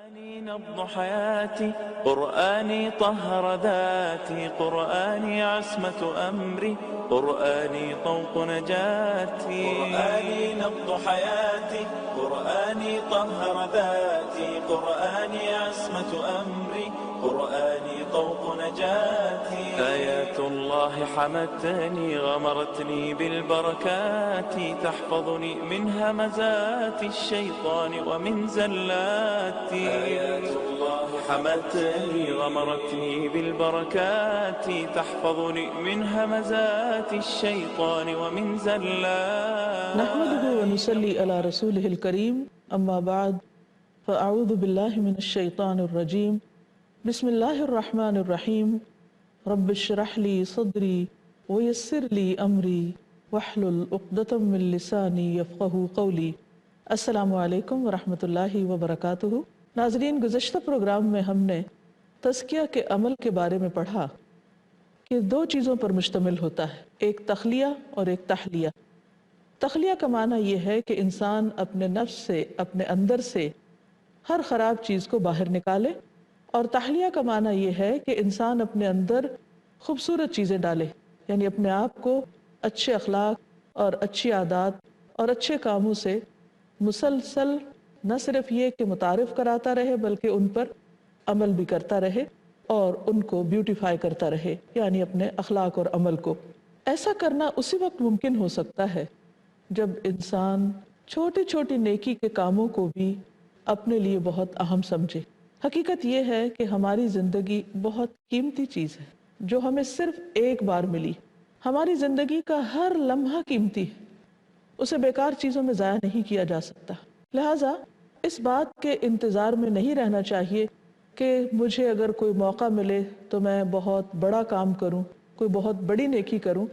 قرآني نبض حياتي، قرآني طهر ذاتي، قرآني عصمة أمري، قرآني طوق نجاتي. قرآني نبض حياتي، قرآني طهر ذاتي، قرآني عصمة أمري، قرآني طوق نجاتي. آيات الله حمتني غمرتني بالبركات، تحفظني من همزات الشيطان ومن زلاتي. آيات الله حمتني غمرتني بالبركات، تحفظني من همزات الشيطان ومن زلاتي. نحمده ونصلي على رسوله الكريم، اما بعد فاعوذ بالله من الشيطان الرجيم. بسم الله الرحمن الرحيم. رب اشرح لي صدري ويسر لي امري واحلل عقدة من لساني يفقهوا قولي. السلام علیکم ورحمۃ اللہ وبرکاتہ. ناظرین، گزشتہ پروگرام میں ہم نے تزکیہ کے عمل کے بارے میں پڑھا کہ دو چیزوں پر مشتمل ہوتا ہے، ایک تخلیہ اور ایک تحلیہ. تخلیہ کا معنی یہ ہے کہ انسان اپنے نفس سے، اپنے اندر سے ہر خراب چیز کو باہر نکالے، اور تحلیہ کا معنی یہ ہے کہ انسان اپنے اندر خوبصورت چیزیں ڈالے، یعنی اپنے آپ کو اچھے اخلاق اور اچھی عادات اور اچھے کاموں سے مسلسل نہ صرف یہ کہ متعارف کراتا رہے بلکہ ان پر عمل بھی کرتا رہے اور ان کو بیوٹیفائی کرتا رہے، یعنی اپنے اخلاق اور عمل کو. ایسا کرنا اسی وقت ممکن ہو سکتا ہے جب انسان چھوٹی چھوٹی نیکی کے کاموں کو بھی اپنے لیے بہت اہم سمجھے. حقیقت یہ ہے کہ ہماری زندگی بہت قیمتی چیز ہے جو ہمیں صرف ایک بار ملی. ہماری زندگی کا ہر لمحہ قیمتی ہے، اسے بیکار چیزوں میں ضائع نہیں کیا جا سکتا. لہٰذا اس بات کے انتظار میں نہیں رہنا چاہیے کہ مجھے اگر کوئی موقع ملے تو میں بہت بڑا کام کروں، کوئی بہت بڑی نیکی کروں.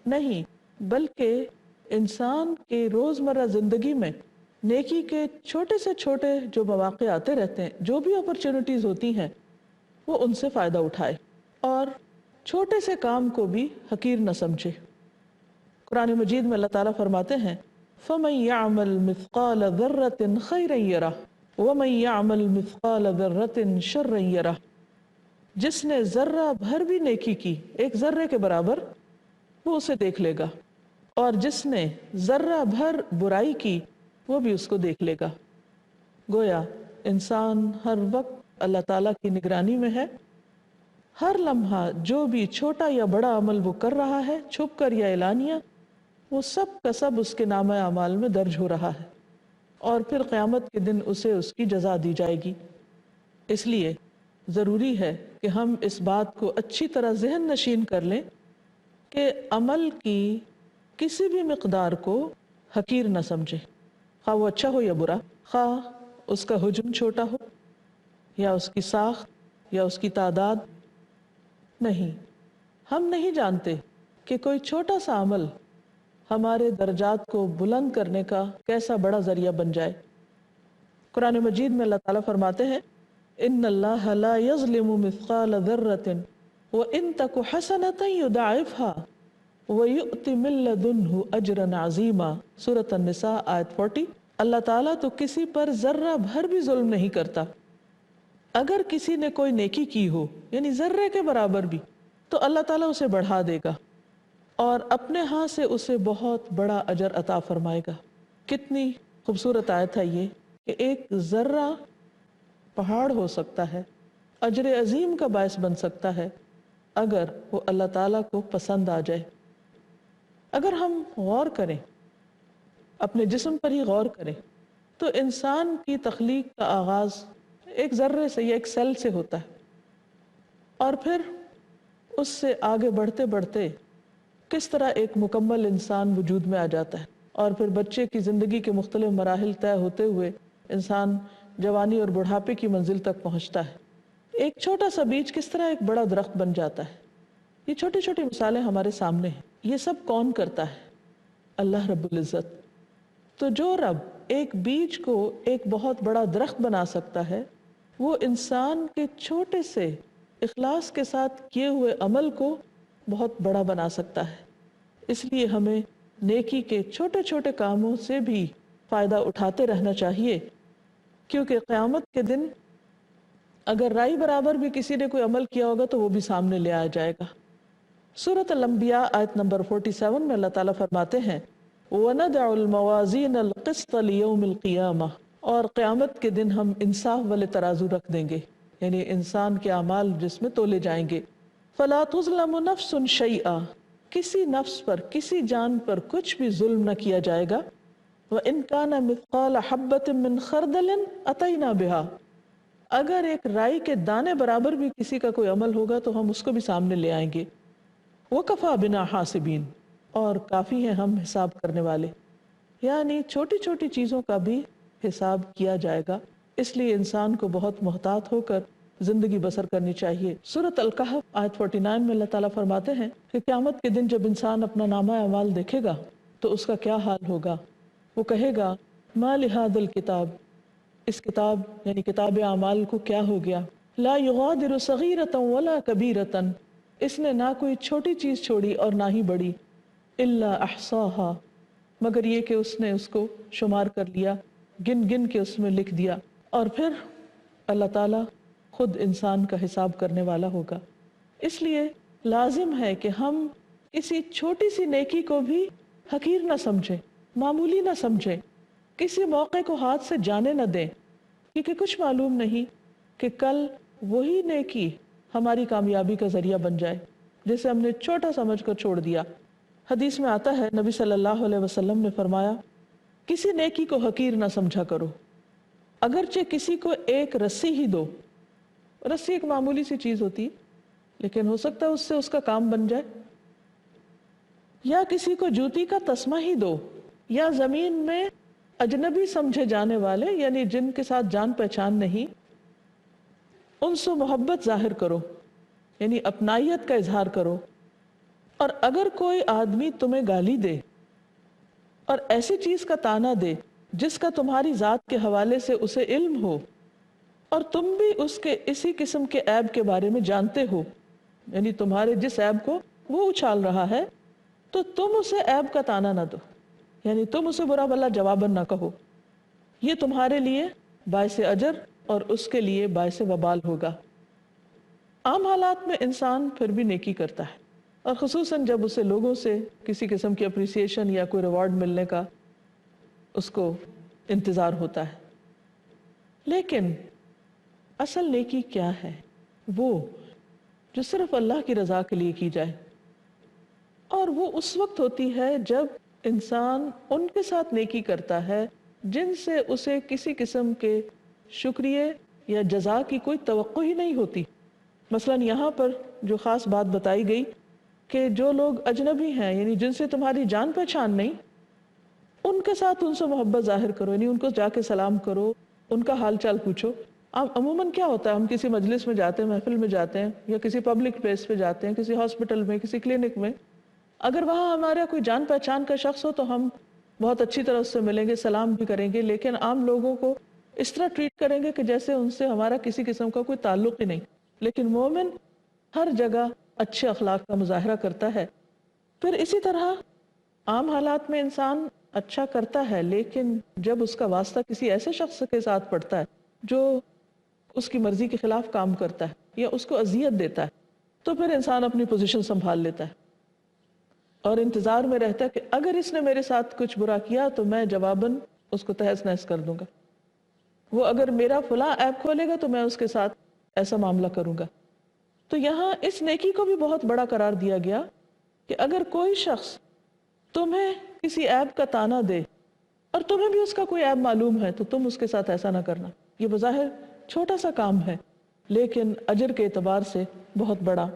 نہیں، بلکہ انسان کے روزمرہ زندگی میں نیکی کے چھوٹے سے چھوٹے جو مواقع آتے رہتے ہیں، جو بھی اپرچونٹیز ہوتی ہیں، وہ ان سے فائدہ اٹھائے اور چھوٹے سے کام کو بھی حقیر نہ سمجھے. قرآن مجید میں اللہ تعالیٰ فرماتے ہیں فَمَن يَعْمَلْ مِثْقَالَ ذَرَّةٍ خَيْرًا يَرَهُ وَمَن يَعْمَلْ مِثْقَالَ ذَرَّةٍ شَرًّا يَرَهُ. جس نے ذرہ بھر بھی نیکی کی، ایک ذرے کے برابر، وہ اسے دیکھ لے گا، اور جس نے ذرہ بھر برائی کی وہ بھی اس کو دیکھ لے گا. گویا انسان ہر وقت اللہ تعالیٰ کی نگرانی میں ہے. ہر لمحہ جو بھی چھوٹا یا بڑا عمل وہ کر رہا ہے، چھپ کر یا اعلانیہ، وہ سب کا سب اس کے نامہ اعمال میں درج ہو رہا ہے، اور پھر قیامت کے دن اسے اس کی جزا دی جائے گی. اس لیے ضروری ہے کہ ہم اس بات کو اچھی طرح ذہن نشین کر لیں کہ عمل کی کسی بھی مقدار کو حقیر نہ سمجھے، خواہ وہ اچھا ہو یا برا، خواہ اس کا حجم چھوٹا ہو یا اس کی ساخت یا اس کی تعداد. نہیں، ہم نہیں جانتے کہ کوئی چھوٹا سا عمل ہمارے درجات کو بلند کرنے کا کیسا بڑا ذریعہ بن جائے. قرآن مجید میں اللہ تعالیٰ فرماتے ہیں ان اللہ لا یظلم مثقال ذرۃ وان تک حسنۃ یضاعفها ویؤت من لدنہ اجرا عظیما. سورۃ النساء آیت 40. اللہ تعالیٰ تو کسی پر ذرہ بھر بھی ظلم نہیں کرتا. اگر کسی نے کوئی نیکی کی ہو، یعنی ذرے کے برابر بھی، تو اللہ تعالیٰ اسے بڑھا دے گا اور اپنے ہاں سے اسے بہت بڑا اجر عطا فرمائے گا. کتنی خوبصورت آیت ہے یہ کہ ایک ذرہ پہاڑ ہو سکتا ہے، اجر عظیم کا باعث بن سکتا ہے اگر وہ اللہ تعالیٰ کو پسند آ جائے. اگر ہم غور کریں، اپنے جسم پر ہی غور کریں، تو انسان کی تخلیق کا آغاز ایک ذرے سے یا ایک سیل سے ہوتا ہے، اور پھر اس سے آگے بڑھتے بڑھتے کس طرح ایک مکمل انسان وجود میں آ جاتا ہے، اور پھر بچے کی زندگی کے مختلف مراحل طے ہوتے ہوئے انسان جوانی اور بڑھاپے کی منزل تک پہنچتا ہے. ایک چھوٹا سا بیج کس طرح ایک بڑا درخت بن جاتا ہے. یہ چھوٹی چھوٹی مثالیں ہمارے سامنے ہیں. یہ سب کون کرتا ہے؟ اللہ رب العزت. تو جو رب ایک بیج کو ایک بہت بڑا درخت بنا سکتا ہے، وہ انسان کے چھوٹے سے اخلاص کے ساتھ کیے ہوئے عمل کو بہت بڑا بنا سکتا ہے. اس لیے ہمیں نیکی کے چھوٹے چھوٹے کاموں سے بھی فائدہ اٹھاتے رہنا چاہیے کیونکہ قیامت کے دن اگر رائی برابر بھی کسی نے کوئی عمل کیا ہوگا تو وہ بھی سامنے لے آیا جائے گا۔ سورۃ الانبیاء آیت نمبر 47 میں اللہ تعالیٰ فرماتے ہیں وَنَدْعُ الْمَوَازِينَ الْقِسْطَ لِيَوْمِ الْقِيَامَةِ، اور قیامت کے دن ہم انصاف والے ترازو رکھ دیں گے، یعنی انسان کے اعمال جس میں تولے جائیں گے۔ فَلَا تُظْلَمُ نَفْسٌ شَيْئًا، کسی نفس پر، کسی جان پر کچھ بھی ظلم نہ کیا جائے گا۔ وَإِن كَانَ مِثْقَالَ حَبَّةٍ مِّنْ خَرْدَلٍ أَتَيْنَا بِهَا، اگر ایک رائی کے دانے برابر بھی کسی کا کوئی عمل ہوگا تو ہم اس کو بھی سامنے لے آئیں گے۔ وَكَفَى بِنَا حَاسِبِينَ، اور کافی ہیں ہم حساب کرنے والے، یعنی چھوٹی چھوٹی چیزوں کا بھی حساب کیا جائے گا، اس لیے انسان کو بہت محتاط ہو کر زندگی بسر کرنی چاہیے۔ سورۃ الکہف آیت 49 میں اللہ تعالیٰ فرماتے ہیں کہ قیامت کے دن جب انسان اپنا نامہ اعمال دیکھے گا تو اس کا کیا حال ہوگا، وہ کہے گا ما لہذا الکتاب، اس کتاب یعنی کتاب اعمال کو کیا ہو گیا، لا یغادر صغیرۃ ولا کبیرۃ، اس نے نہ کوئی چھوٹی چیز چھوڑی اور نہ ہی بڑی، الا احصاها، مگر یہ کہ اس نے اس کو شمار کر لیا، گن گن کے اس میں لکھ دیا۔ اور پھر اللہ تعالیٰ خود انسان کا حساب کرنے والا ہوگا۔ اس لیے لازم ہے کہ ہم کسی چھوٹی سی نیکی کو بھی حقیر نہ سمجھیں، معمولی نہ سمجھیں، کسی موقع کو ہاتھ سے جانے نہ دیں، کیونکہ کچھ معلوم نہیں کہ کل وہی نیکی ہماری کامیابی کا ذریعہ بن جائے جسے ہم نے چھوٹا سمجھ کر چھوڑ دیا۔ حدیث میں آتا ہے نبی صلی اللہ علیہ وسلم نے فرمایا کسی نیکی کو حقیر نہ سمجھا کرو، اگرچہ کسی کو ایک رسی ہی دو، رسی ایک معمولی سی چیز ہوتی لیکن ہو سکتا ہے اس سے اس کا کام بن جائے، یا کسی کو جوتی کا تسمہ ہی دو، یا زمین میں اجنبی سمجھے جانے والے یعنی جن کے ساتھ جان پہچان نہیں ان سے محبت ظاہر کرو، یعنی اپنائیت کا اظہار کرو۔ اور اگر کوئی آدمی تمہیں گالی دے اور ایسی چیز کا طعنہ دے جس کا تمہاری ذات کے حوالے سے اسے علم ہو اور تم بھی اس کے اسی قسم کے عیب کے بارے میں جانتے ہو، یعنی تمہارے جس عیب کو وہ اچھال رہا ہے تو تم اسے عیب کا طعنہ نہ دو، یعنی تم اسے برا بھلا جواباً نہ کہو، یہ تمہارے لیے باعث اجر اور اس کے لیے باعث وبال ہوگا۔ عام حالات میں انسان پھر بھی نیکی کرتا ہے، اور خصوصاً جب اسے لوگوں سے کسی قسم کی اپریسیشن یا کوئی ریوارڈ ملنے کا اس کو انتظار ہوتا ہے۔ لیکن اصل نیکی کیا ہے؟ وہ جو صرف اللہ کی رضا کے لیے کی جائے، اور وہ اس وقت ہوتی ہے جب انسان ان کے ساتھ نیکی کرتا ہے جن سے اسے کسی قسم کے شکریہ یا جزا کی کوئی توقع ہی نہیں ہوتی۔ مثلاً یہاں پر جو خاص بات بتائی گئی کہ جو لوگ اجنبی ہیں یعنی جن سے تمہاری جان پہچان نہیں، ان کے ساتھ ان سے محبت ظاہر کرو، یعنی ان کو جا کے سلام کرو، ان کا حال چال پوچھو۔ عموماً کیا ہوتا ہے، ہم کسی مجلس میں جاتے ہیں، محفل میں جاتے ہیں، یا کسی پبلک پلیس پہ جاتے ہیں، کسی ہاسپٹل میں، کسی کلینک میں، اگر وہاں ہمارا کوئی جان پہچان کا شخص ہو تو ہم بہت اچھی طرح اس سے ملیں گے، سلام بھی کریں گے، لیکن عام لوگوں کو اس طرح ٹریٹ کریں گے کہ جیسے ان سے ہمارا کسی قسم کا کوئی تعلق ہی نہیں۔ لیکن مومن ہر جگہ اچھے اخلاق کا مظاہرہ کرتا ہے۔ پھر اسی طرح عام حالات میں انسان اچھا کرتا ہے، لیکن جب اس کا واسطہ کسی ایسے شخص کے ساتھ پڑتا ہے جو اس کی مرضی کے خلاف کام کرتا ہے یا اس کو اذیت دیتا ہے، تو پھر انسان اپنی پوزیشن سنبھال لیتا ہے اور انتظار میں رہتا ہے کہ اگر اس نے میرے ساتھ کچھ برا کیا تو میں جواباً اس کو تہس نہس کر دوں گا، وہ اگر میرا فلاں ایپ کھولے گا تو میں اس کے ساتھ ایسا معاملہ کروں گا۔ تو یہاں اس نیکی کو بھی بہت بڑا قرار دیا گیا کہ اگر کوئی شخص تمہیں کسی ایپ کا طعنہ دے اور تمہیں بھی اس کا کوئی عیب معلوم ہے تو تم اس کے ساتھ ایسا نہ کرنا۔ یہ بظاہر چھوٹا سا کام ہے لیکن اجر کے اعتبار سے بہت بڑا۔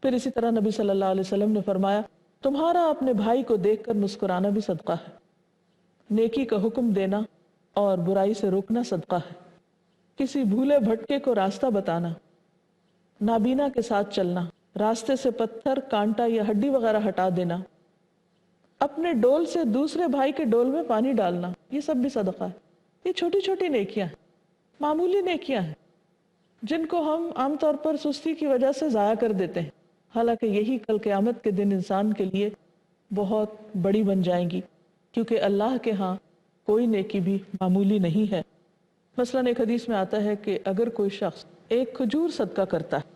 پھر اسی طرح نبی صلی اللہ علیہ وسلم نے فرمایا تمہارا اپنے بھائی کو دیکھ کر مسکرانا بھی صدقہ ہے، نیکی کا حکم دینا اور برائی سے روکنا صدقہ ہے، کسی بھولے بھٹکے کو راستہ بتانا، نابینا کے ساتھ چلنا، راستے سے پتھر، کانٹا یا ہڈی وغیرہ ہٹا دینا، اپنے ڈول سے دوسرے بھائی کے ڈول میں پانی ڈالنا، یہ سب بھی صدقہ ہے۔ یہ چھوٹی چھوٹی نیکیاں ہیں، معمولی نیکیاں ہیں جن کو ہم عام طور پر سستی کی وجہ سے ضائع کر دیتے ہیں، حالانکہ یہی کل قیامت کے دن انسان کے لیے بہت بڑی بن جائیں گی، کیونکہ اللہ کے ہاں کوئی نیکی بھی معمولی نہیں ہے۔ مثلاً ایک حدیث میں آتا ہے کہ اگر کوئی شخص ایک کھجور صدقہ کرتا ہے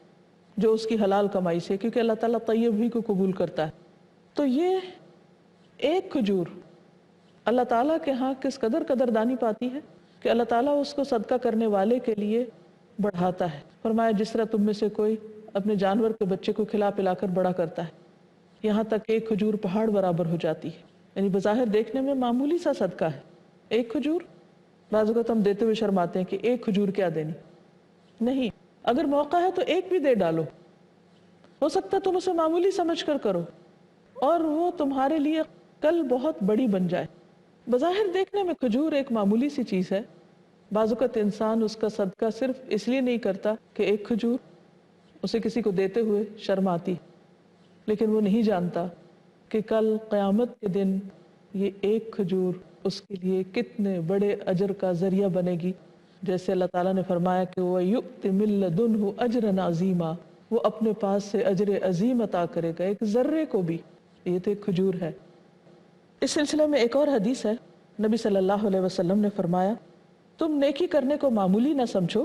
جو اس کی حلال کمائی سے، کیونکہ اللہ تعالیٰ طیب ہی کو قبول کرتا ہے، تو یہ ایک کھجور اللہ تعالیٰ کے ہاں کس قدر قدردانی پاتی ہے کہ اللہ تعالیٰ اس کو صدقہ کرنے والے کے لیے بڑھاتا ہے۔ فرمایا جس طرح تم میں سے کوئی اپنے جانور کے بچے کو کھلا پلا کر بڑا کرتا ہے، یہاں تک کہ ایک کھجور پہاڑ برابر ہو جاتی ہے۔ یعنی بظاہر دیکھنے میں معمولی سا صدقہ ہے، ایک کھجور۔ بعض اوقات ہم دیتے ہوئے شرماتے ہیں کہ ایک کھجور کیا دینی، نہیں، اگر موقع ہے تو ایک بھی دے ڈالو، ہو سکتا ہے تم اسے معمولی سمجھ کر کرو اور وہ تمہارے لیے کل بہت بڑی بن جائے۔ بظاہر دیکھنے میں کھجور ایک معمولی سی چیز ہے، بعض اوقات انسان اس کا صدقہ صرف اس لیے نہیں کرتا کہ ایک کھجور اسے کسی کو دیتے ہوئے شرم آتی، لیکن وہ نہیں جانتا کہ کل قیامت کے دن یہ ایک کھجور اس کے لیے کتنے بڑے اجر کا ذریعہ بنے گی۔ جیسے اللہ تعالیٰ نے فرمایا کہ وَيُؤْتِ مِن لَّدُنْهُ أَجْرًا عَظِيمًا، وہ اپنے پاس سے اجر عظیم عطا کرے گا، ایک ذرے کو بھی۔ یہ تو ایک کھجور ہے۔ اس سلسلے میں ایک اور حدیث ہے، نبی صلی اللہ علیہ وسلم نے فرمایا تم نیکی کرنے کو معمولی نہ سمجھو،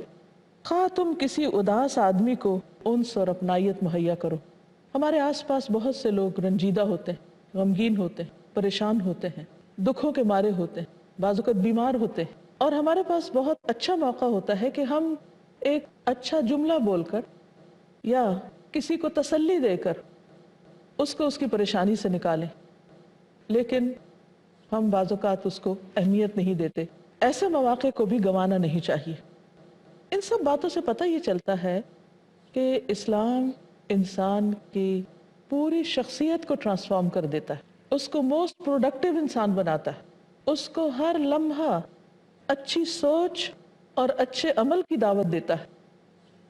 خواہ تم کسی اداس آدمی کو انس اور اپنائیت مہیا کرو۔ ہمارے آس پاس بہت سے لوگ رنجیدہ ہوتے ہیں، غمگین ہوتے ہیں، پریشان ہوتے ہیں، دکھوں کے مارے ہوتے ہیں، بعض اوقات بیمار ہوتے ہیں، اور ہمارے پاس بہت اچھا موقع ہوتا ہے کہ ہم ایک اچھا جملہ بول کر یا کسی کو تسلی دے کر اس کو اس کی پریشانی سے نکالیں، لیکن ہم بعض اوقات اس کو اہمیت نہیں دیتے۔ ایسے مواقع کو بھی گنوانا نہیں چاہیے۔ ان سب باتوں سے پتہ یہ چلتا ہے کہ اسلام انسان کی پوری شخصیت کو ٹرانسفارم کر دیتا ہے، اس کو موسٹ پروڈکٹیو انسان بناتا ہے، اس کو ہر لمحہ اچھی سوچ اور اچھے عمل کی دعوت دیتا ہے،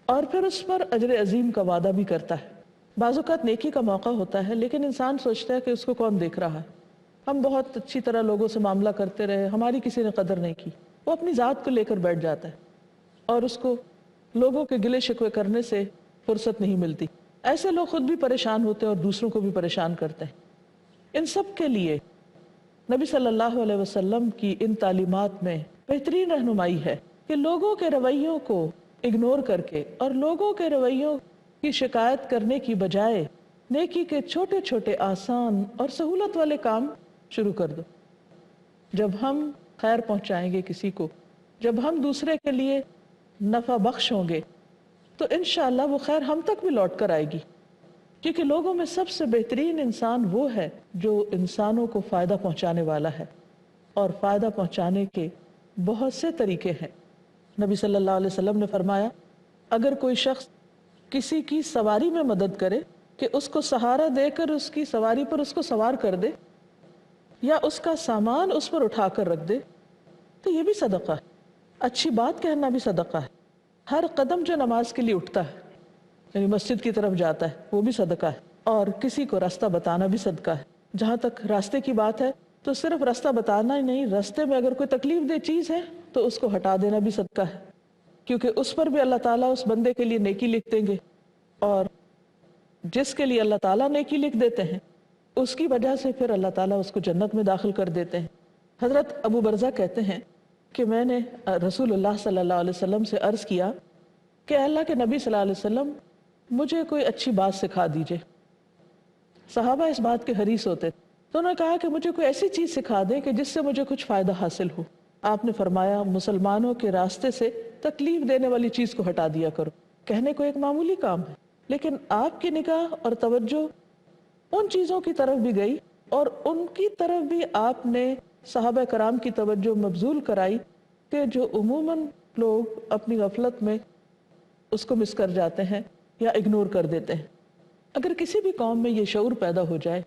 اور پھر اس پر اجر عظیم کا وعدہ بھی کرتا ہے۔ بعض اوقات نیکی کا موقع ہوتا ہے لیکن انسان سوچتا ہے کہ اس کو کون دیکھ رہا ہے، ہم بہت اچھی طرح لوگوں سے معاملہ کرتے رہے، ہماری کسی نے قدر نہیں کی، وہ اپنی ذات کو لے کر بیٹھ جاتا ہے اور اس کو لوگوں کے گلے شکوے کرنے سے فرصت نہیں ملتی۔ ایسے لوگ خود بھی پریشان ہوتے ہیں اور دوسروں کو بھی پریشان کرتے ہیں۔ ان سب کے لیے نبی صلی اللہ علیہ وسلم کی ان تعلیمات میں بہترین رہنمائی ہے کہ لوگوں کے رویوں کو اگنور کر کے اور لوگوں کے رویوں کی شکایت کرنے کی بجائے نیکی کے چھوٹے چھوٹے آسان اور سہولت والے کام شروع کر دو۔ جب ہم خیر پہنچائیں گے کسی کو، جب ہم دوسرے کے لیے نفع بخش ہوں گے، تو انشاءاللہ وہ خیر ہم تک بھی لوٹ کر آئے گی، کیونکہ لوگوں میں سب سے بہترین انسان وہ ہے جو انسانوں کو فائدہ پہنچانے والا ہے، اور فائدہ پہنچانے کے بہت سے طریقے ہیں۔ نبی صلی اللہ علیہ وسلم نے فرمایا اگر کوئی شخص کسی کی سواری میں مدد کرے کہ اس کو سہارا دے کر اس کی سواری پر اس کو سوار کر دے یا اس کا سامان اس پر اٹھا کر رکھ دے تو یہ بھی صدقہ ہے۔ اچھی بات کہنا بھی صدقہ ہے۔ ہر قدم جو نماز کے لیے اٹھتا ہے، یعنی مسجد کی طرف جاتا ہے، وہ بھی صدقہ ہے، اور کسی کو راستہ بتانا بھی صدقہ ہے۔ جہاں تک راستے کی بات ہے تو صرف راستہ بتانا ہی نہیں، راستے میں اگر کوئی تکلیف دہ چیز ہے تو اس کو ہٹا دینا بھی صدقہ ہے، کیونکہ اس پر بھی اللہ تعالیٰ اس بندے کے لیے نیکی لکھ دیں گے، اور جس کے لیے اللہ تعالیٰ نیکی لکھ دیتے ہیں اس کی وجہ سے پھر اللہ تعالیٰ اس کو جنت میں داخل کر دیتے ہیں۔ حضرت ابو برزہ کہتے ہیں کہ میں نے رسول اللہ صلی اللہ علیہ وسلم سے عرض کیا کہ اللہ کے نبی صلی اللہ علیہ وسلم مجھے کوئی اچھی بات سکھا دیجئے۔ صحابہ اس بات کے حریص ہوتے تھے، تو انہوں نے کہا کہ مجھے کوئی ایسی چیز سکھا دیں کہ جس سے مجھے کچھ فائدہ حاصل ہو۔ آپ نے فرمایا مسلمانوں کے راستے سے تکلیف دینے والی چیز کو ہٹا دیا کرو۔ کہنے کو ایک معمولی کام ہے، لیکن آپ کی نگاہ اور توجہ ان چیزوں کی طرف بھی گئی اور ان کی طرف بھی آپ نے صحابہ کرام کی توجہ مبذول کرائی کہ جو عموماً لوگ اپنی غفلت میں اس کو مس کر جاتے ہیں یا اگنور کر دیتے ہیں۔ اگر کسی بھی قوم میں یہ شعور پیدا ہو جائے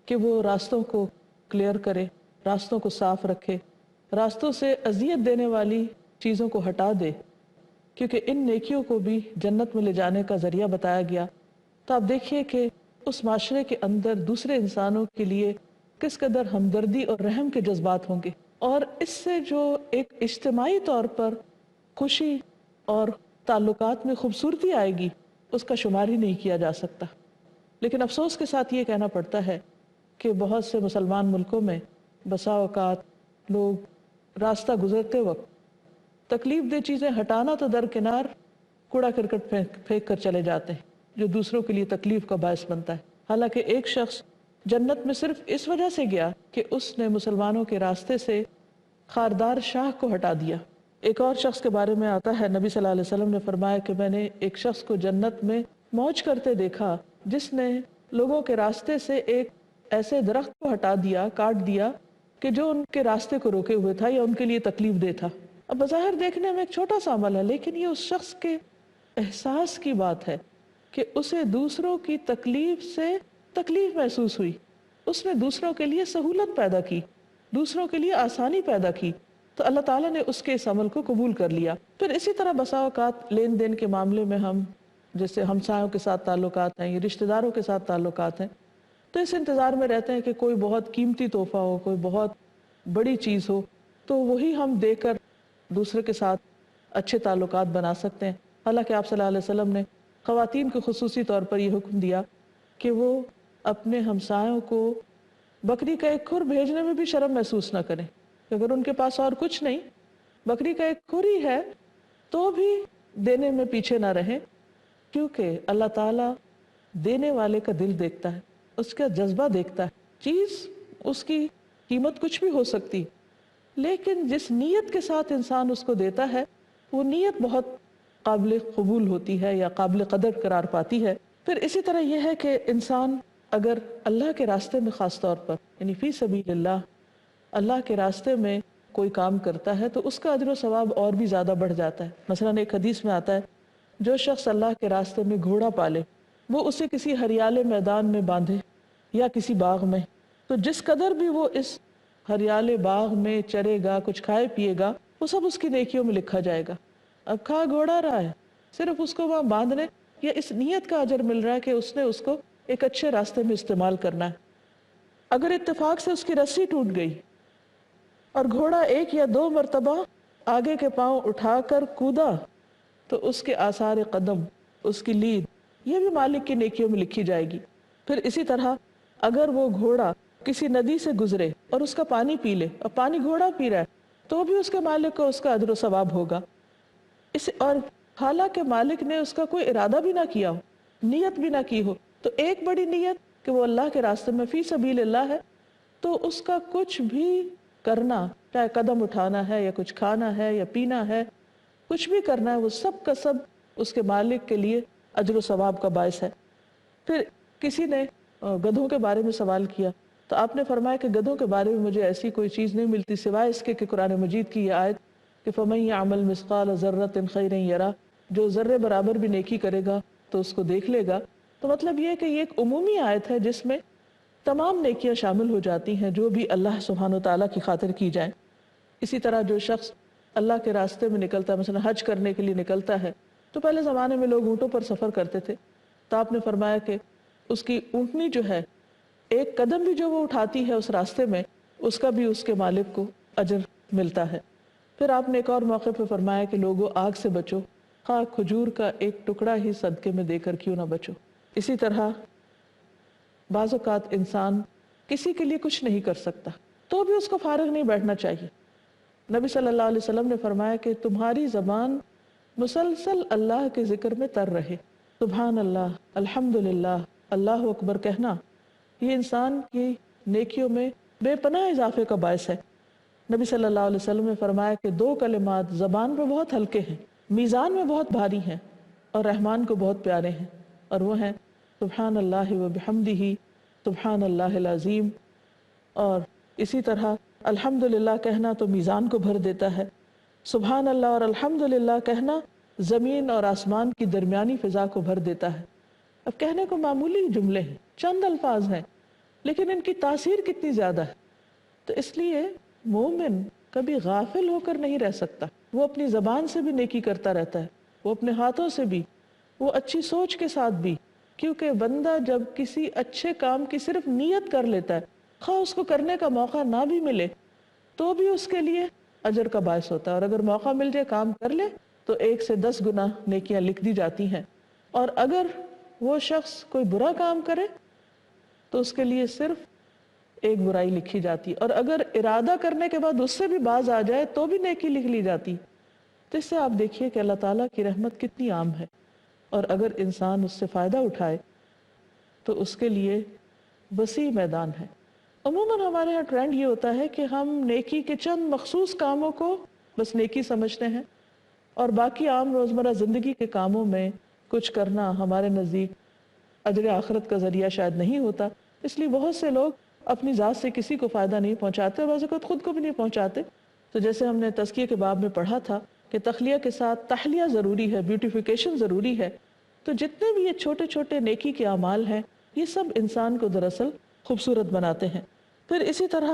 کہ وہ راستوں کو کلیئر کرے، راستوں کو صاف رکھے، راستوں سے اذیت دینے والی چیزوں کو ہٹا دے، کیونکہ ان نیکیوں کو بھی جنت میں لے جانے کا ذریعہ بتایا گیا، تو آپ دیکھیے کہ اس معاشرے کے اندر دوسرے انسانوں کے لیے کس قدر ہمدردی اور رحم کے جذبات ہوں گے، اور اس سے جو ایک اجتماعی طور پر خوشی اور تعلقات میں خوبصورتی آئے گی اس کا شمار ہی نہیں کیا جا سکتا۔ لیکن افسوس کے ساتھ یہ کہنا پڑتا ہے کہ بہت سے مسلمان ملکوں میں بسا اوقات لوگ راستہ گزرتے وقت تکلیف دہ چیزیں ہٹانا تو درکنار، کوڑا کرکٹ پھینک کر چلے جاتے ہیں جو دوسروں کے لیے تکلیف کا باعث بنتا ہے۔ حالانکہ ایک شخص جنت میں صرف اس وجہ سے گیا کہ اس نے مسلمانوں کے راستے سے خاردار شاہ کو ہٹا دیا۔ ایک اور شخص کے بارے میں آتا ہے، نبی صلی اللہ علیہ وسلم نے فرمایا کہ میں نے ایک شخص کو جنت میں موج کرتے دیکھا جس نے لوگوں کے راستے سے ایک ایسے درخت کو ہٹا دیا، کاٹ دیا کہ جو ان کے راستے کو روکے ہوئے تھا یا ان کے لیے تکلیف دہ تھا۔ اب بظاہر دیکھنے میں ایک چھوٹا سا عمل ہے، لیکن یہ اس شخص کے احساس کی بات ہے کہ اسے دوسروں کی تکلیف سے تکلیف محسوس ہوئی، اس نے دوسروں کے لیے سہولت پیدا کی، دوسروں کے لیے آسانی پیدا کی، تو اللہ تعالیٰ نے اس کے اس عمل کو قبول کر لیا۔ پھر اسی طرح بسا اوقات لین دین کے معاملے میں ہم جیسے ہمسایوں کے ساتھ تعلقات ہیں یا رشتہ داروں کے ساتھ تعلقات ہیں، تو اس انتظار میں رہتے ہیں کہ کوئی بہت قیمتی تحفہ ہو، کوئی بہت بڑی چیز ہو، تو وہی ہم دے کر دوسرے کے ساتھ اچھے تعلقات بنا سکتے ہیں۔ حالانکہ آپ صلی اللہ علیہ وسلم نے خواتین کو خصوصی طور پر یہ حکم دیا کہ وہ اپنے ہمسایوں کو بکری کا ایک کھر بھیجنے میں بھی شرم محسوس نہ کریں، کہ اگر ان کے پاس اور کچھ نہیں، بکری کا ایک کھر ہی ہے تو بھی دینے میں پیچھے نہ رہیں، کیونکہ اللہ تعالیٰ دینے والے کا دل دیکھتا ہے، اس کا جذبہ دیکھتا ہے۔ چیز اس کی قیمت کچھ بھی ہو سکتی، لیکن جس نیت کے ساتھ انسان اس کو دیتا ہے وہ نیت بہت قابل قبول ہوتی ہے یا قابل قدر قرار پاتی ہے۔ پھر اسی طرح یہ ہے کہ انسان اگر اللہ کے راستے میں خاص طور پر یعنی فی سبیل اللہ کے راستے میں کوئی کام کرتا ہے تو اس کا اجر و ثواب اور بھی زیادہ بڑھ جاتا ہے۔ مثلا ایک حدیث میں آتا ہے جو شخص اللہ کے راستے میں گھوڑا پالے، وہ اسے کسی ہریالے میدان میں باندھے یا کسی باغ میں، تو جس قدر بھی وہ اس ہریالے باغ میں چرے گا، کچھ کھائے پیے گا، وہ سب اس کی نیکیوں میں لکھا جائے گا۔ اب کھا گھوڑا رہا ہے، صرف اس کو وہاں باندھنے یا اس نیت کا اجر مل رہا ہے کہ اس نے اس کو ایک اچھے راستے میں استعمال کرنا ہے۔ اگر اتفاق سے اس کی رسی ٹوٹ گئی اور گھوڑا 1 یا 2 مرتبہ آگے کے پاؤں اٹھا کر کودا تو اس کے آثار قدم، اس کی لید، یہ بھی مالک کی نیکیوں میں لکھی جائے گی۔ پھر اسی طرح اگر وہ گھوڑا کسی ندی سے گزرے اور اس کا پانی پی لے، اور پانی گھوڑا پی رہا ہے، تو بھی اس کے مالک کو اس کا اجر و ثواب ہوگا۔ اور حالانکہ مالک نے اس کا کوئی ارادہ بھی نہ کیا ہو، نیت بھی نہ کی ہو، تو ایک بڑی نیت کہ وہ اللہ کے راستے میں فی سبیل اللہ ہے، تو اس کا کچھ بھی کرنا، چاہے قدم اٹھانا ہے یا کچھ کھانا ہے یا پینا ہے، کچھ بھی کرنا ہے، وہ سب کا سب اس کے مالک کے لیے اجر و ثواب کا باعث ہے۔ پھر کسی نے گدھوں کے بارے میں سوال کیا تو آپ نے فرمایا کہ گدھوں کے بارے میں مجھے ایسی کوئی چیز نہیں ملتی سوائے اس کے کہ قرآن مجید کی یہ آیت کہ فَمَن يَعْمَلْ مِثْقَالَ ذَرَّةٍ خَيْرًا يَرَهُ، جو ذرے برابر بھی نیکی کرے گا تو اس کو دیکھ لے گا۔ تو مطلب یہ کہ یہ ایک عمومی آیت ہے جس میں تمام نیکیاں شامل ہو جاتی ہیں جو بھی اللہ سبحانہ و تعالیٰ کی خاطر کی جائیں۔ اسی طرح جو شخص اللہ کے راستے میں نکلتا ہے، مثلا حج کرنے کے لیے نکلتا ہے، تو پہلے زمانے میں لوگ اونٹوں پر سفر کرتے تھے، تو آپ نے فرمایا کہ اس کی اونٹنی جو ہے، ایک قدم بھی جو وہ اٹھاتی ہے اس راستے میں، اس کا بھی اس کے مالک کو اجر ملتا ہے۔ پھر آپ نے ایک اور موقع پہ فرمایا کہ لوگوں آگ سے بچو، خواہ کھجور کا ایک ٹکڑا ہی صدقے میں دے کر کیوں نہ بچو۔ اسی طرح بعض اوقات انسان کسی کے لیے کچھ نہیں کر سکتا تو بھی اس کو فارغ نہیں بیٹھنا چاہیے۔ نبی صلی اللہ علیہ وسلم نے فرمایا کہ تمہاری زبان مسلسل اللہ کے ذکر میں تر رہے، سبحان اللہ، الحمدللہ، اللہ اکبر کہنا، یہ انسان کی نیکیوں میں بے پناہ اضافے کا باعث ہے۔ نبی صلی اللہ علیہ وسلم نے فرمایا کہ 2 کلمات زبان پہ بہت ہلکے ہیں، میزان میں بہت بھاری ہیں اور رحمان کو بہت پیارے ہیں، اور وہ ہیں سبحان اللہ و بحمدہ، سبحان اللہ العظیم۔ اور اسی طرح الحمدللہ کہنا تو میزان کو بھر دیتا ہے، سبحان اللہ اور الحمدللہ کہنا زمین اور آسمان کی درمیانی فضا کو بھر دیتا ہے۔ اب کہنے کو معمولی جملے ہیں، چند الفاظ ہیں، لیکن ان کی تاثیر کتنی زیادہ ہے۔ تو اس لیے مومن کبھی غافل ہو کر نہیں رہ سکتا، وہ اپنی زبان سے بھی نیکی کرتا رہتا ہے، وہ اپنے ہاتھوں سے بھی، وہ اچھی سوچ کے ساتھ بھی، کیونکہ بندہ جب کسی اچھے کام کی صرف نیت کر لیتا ہے، خواہ اس کو کرنے کا موقع نہ بھی ملے تو بھی اس کے لیے اجر کا باعث ہوتا ہے، اور اگر موقع مل جائے کام کر لے تو 1 سے 10 گنا نیکیاں لکھ دی جاتی ہیں۔ اور اگر وہ شخص کوئی برا کام کرے تو اس کے لیے صرف 1 برائی لکھی جاتی، اور اگر ارادہ کرنے کے بعد اس سے بھی باز آ جائے تو بھی نیکی لکھ لی جاتی۔ تو اس سے آپ دیکھیے کہ اللہ تعالیٰ کی رحمت کتنی عام ہے، اور اگر انسان اس سے فائدہ اٹھائے تو اس کے لیے وسیع میدان ہے۔ عموماً ہمارے یہاں ٹرینڈ یہ ہوتا ہے کہ ہم نیکی کے چند مخصوص کاموں کو بس نیکی سمجھتے ہیں، اور باقی عام روزمرہ زندگی کے کاموں میں کچھ کرنا ہمارے نزدیک اجر آخرت کا ذریعہ شاید نہیں ہوتا، اس لیے بہت سے لوگ اپنی ذات سے کسی کو فائدہ نہیں پہنچاتے، اور بعض اوقات خود کو بھی نہیں پہنچاتے۔ تو جیسے ہم نے تزکیہ کے باب میں پڑھا تھا کہ تخلیہ کے ساتھ تحلیہ ضروری ہے، بیوٹیفیکیشن ضروری ہے، تو جتنے بھی یہ چھوٹے چھوٹے نیکی کے اعمال ہیں یہ سب انسان کو دراصل خوبصورت بناتے ہیں۔ پھر اسی طرح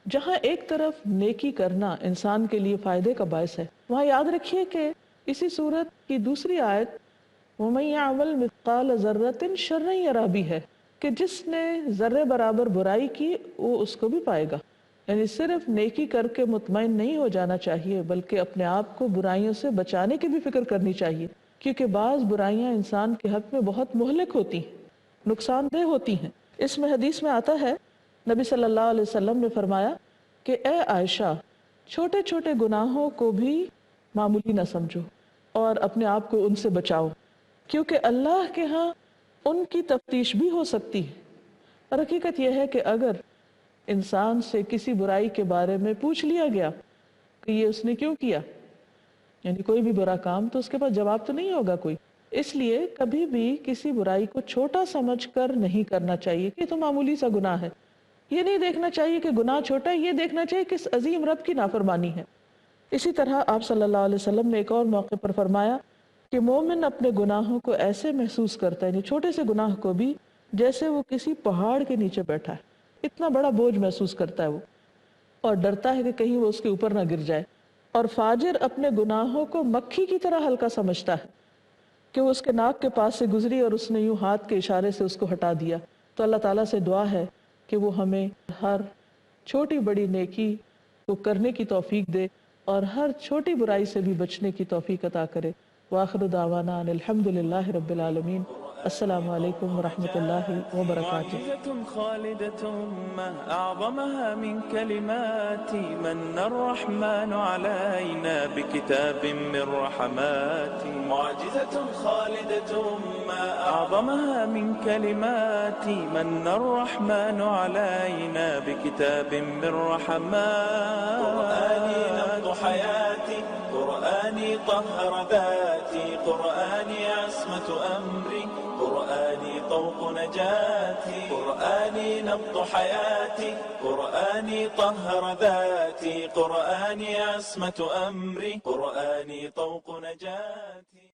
جہاں ایک طرف نیکی کرنا انسان کے لیے فائدے کا باعث ہے، وہاں یاد رکھیے کہ اسی سورت کی دوسری آیت وَمَن يَعْمَلْ مِثْقَالَ ذَرَّةٍ شَرًّا يَرَهُ بھی ہے کہ جس نے ذرے برابر برائی کی وہ اس کو بھی پائے گا۔ یعنی صرف نیکی کر کے مطمئن نہیں ہو جانا چاہیے، بلکہ اپنے آپ کو برائیوں سے بچانے کی بھی فکر کرنی چاہیے، کیونکہ بعض برائیاں انسان کے حق میں بہت مہلک ہوتی ہیں، نقصان دہ ہوتی ہیں۔ اس میں حدیث میں آتا ہے، نبی صلی اللہ علیہ وسلم نے فرمایا کہ اے عائشہ، چھوٹے چھوٹے گناہوں کو بھی معمولی نہ سمجھو اور اپنے آپ کو ان سے بچاؤ، کیونکہ اللہ کے ہاں ان کی تفتیش بھی ہو سکتی ہے۔ اور حقیقت یہ ہے کہ اگر انسان سے کسی برائی کے بارے میں پوچھ لیا گیا کہ یہ اس نے کیوں کیا، یعنی کوئی بھی برا کام، تو اس کے پاس جواب تو نہیں ہوگا کوئی۔ اس لیے کبھی بھی کسی برائی کو چھوٹا سمجھ کر نہیں کرنا چاہیے کہ یہ تو معمولی سا گناہ ہے۔ یہ نہیں دیکھنا چاہیے کہ گناہ چھوٹا ہے، یہ دیکھنا چاہیے کہ اس عظیم رب کی نافرمانی ہے۔ اسی طرح آپ صلی اللہ علیہ وسلم نے ایک اور موقع پر فرمایا کہ مومن اپنے گناہوں کو ایسے محسوس کرتا ہے، یعنی چھوٹے سے گناہ کو بھی، جیسے وہ کسی پہاڑ کے نیچے بیٹھا ہے، اتنا بڑا بوجھ محسوس کرتا ہے وہ، اور ڈرتا ہے کہ کہیں وہ اس کے اوپر نہ گر جائے۔ اور فاجر اپنے گناہوں کو مکھی کی طرح ہلکا سمجھتا ہے کہ وہ اس کے ناک کے پاس سے گزری اور اس نے یوں ہاتھ کے اشارے سے اس کو ہٹا دیا۔ تو اللہ تعالیٰ سے دعا ہے کہ وہ ہمیں ہر چھوٹی بڑی نیکی کو کرنے کی توفیق دے اور ہر چھوٹی برائی سے بھی بچنے کی توفیق عطا کرے۔ وآخر دعوانا ان الحمد للہ رب العالمین۔ السلام علیکم ورحمۃ اللہ وبرکاتہ۔ معجزة خالدة ما أعظمها من كلمات من الرحمن علينا بكتاب من رحمات. معجزة خالدة ما أعظمها من كلمات من الرحمن علينا بكتاب من رحمات. قرآني نبض حياتي، قرآني طهر ذاتي، قرآني عصمة أمري، قرآني طوق نجاتي، قرآني نبض حياتي، قرآني طهر ذاتي، قرآني عصمة أمري، قرآني طوق نجاتي.